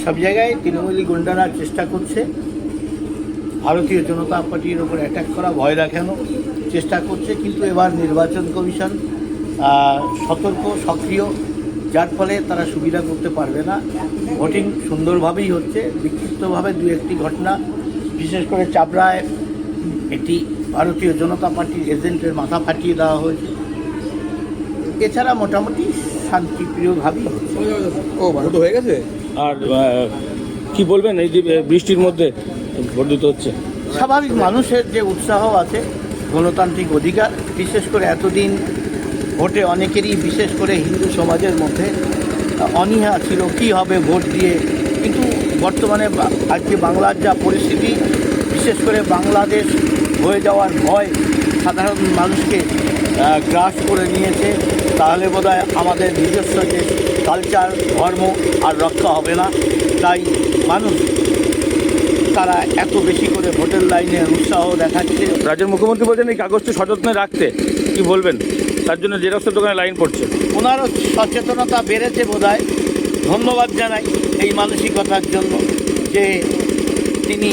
সব জায়গায় তৃণমূলী গুন্ডারা চেষ্টা করছে ভারতীয় জনতা পার্টির ওপর অ্যাটাক করা, ভয় দেখানো চেষ্টা করছে। কিন্তু এবার নির্বাচন কমিশন সতর্ক, সক্রিয়, যার ফলে তারা সুবিধা করতে পারবে না। ভোটিং সুন্দরভাবেই হচ্ছে। বিক্ষিপ্তভাবে দু একটি ঘটনা, বিশেষ করে চাপড়ায় একটি ভারতীয় জনতা পার্টির এজেন্টের মাথা ফাটিয়ে দেওয়া হয়েছে। এছাড়া মোটামুটি শান্তিপ্রিয়ভাবেই হচ্ছে। ভোট হয়ে গেছে। আর কি বলবেন এই যে বৃষ্টির মধ্যে ভোট দিতে হচ্ছে? স্বাভাবিক, মানুষের যে উৎসাহ আছে, গণতান্ত্রিক অধিকার, বিশেষ করে এতদিন ভোটে অনেকেরই, বিশেষ করে হিন্দু সমাজের মধ্যে অনীহা ছিল কী হবে ভোট দিয়ে। কিন্তু বর্তমানে আজকে বাংলার যা পরিস্থিতি, বিশেষ করে বাংলাদেশ হয়ে যাওয়ার ভয় সাধারণ মানুষকে গ্রাস করে নিয়েছে। তাহলে বোধহয় আমাদের নিজস্ব যে কালচার, ধর্ম আর রক্ষা হবে না। তাই মানুষ তারা এত বেশি করে ভোটের লাইনে উৎসাহ দেখাচ্ছে। রাজ্যের মুখ্যমন্ত্রী বলছেন এই কাগজটি সযত্নে রাখতে, কি বলবেন? তার জন্য জেরক্সের দোকানে লাইন পড়ছে। ওনারও সচেতনতা বেড়েছে বোধহয়। ধন্যবাদ জানাই এই মানসিকতার জন্য যে তিনি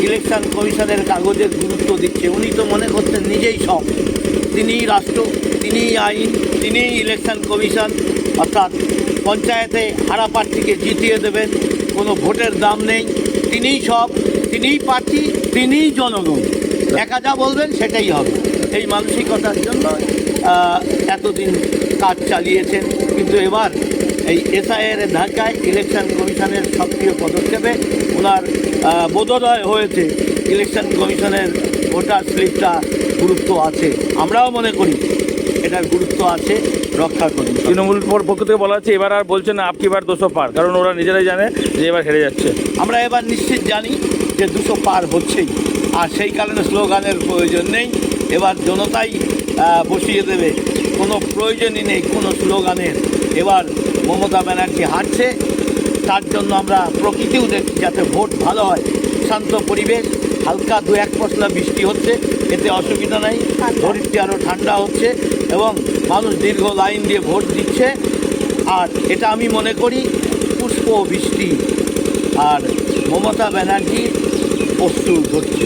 ইলেকশন কমিশনের কাগজের গুরুত্ব দিচ্ছে। উনি তো মনে করতেন নিজেই সব, তিনিই রাষ্ট্র, তিনিই আইন, তিনিই ইলেকশন কমিশন, অর্থাৎ পঞ্চায়েতে হারা প্রার্থীকে জিতিয়ে দেবেন, কোনো ভোটের দাম নেই, তিনিই সব, তিনিই প্রার্থী, তিনিই জনগণ, একা যা বলবেন সেটাই হবে। এই মানসিকতার জন্য এতদিন কাজ চালিয়েছেন। কিন্তু এবার এই এসআইয়ের ধাক্কায়, ইলেকশন কমিশনের সক্রিয় পদক্ষেপে ওনার বোধোদয় হয়েছে ইলেকশন কমিশনের ভোটার স্লিপটা গুরুত্ব আছে। আমরাও মনে করি এটার গুরুত্ব আছে, রক্ষা করি। তৃণমূল পক্ষ থেকে বলা হচ্ছে এবার আর বলছে না আপকি বার 200 পার, কারণ ওরা নিজেরাই জানে যে এবার হেরে যাচ্ছে। আমরা এবার নিশ্চিত জানি যে 200 পার হচ্ছেই, আর সেই কারণে স্লোগানের প্রয়োজন নেই। এবার জনতাই বসিয়ে দেবে, কোনো প্রয়োজনই নেই কোনো স্লোগানের। এবার মমতা ব্যানার্জি হারছে, তার জন্য আমরা প্রকৃতিও দেখছি যাতে ভোট ভালো হয়, শান্ত পরিবেশ, হালকা 2-1 পশলা বৃষ্টি হচ্ছে, এতে অসুবিধা নেই। ধরিত্রী আরও ঠান্ডা হচ্ছে এবং মানুষ দীর্ঘ লাইন দিয়ে ভোট দিচ্ছে। আর এটা আমি মনে করি পুষ্প বৃষ্টি, আর মমতা ব্যানার্জি প্রস্তুত হচ্ছে।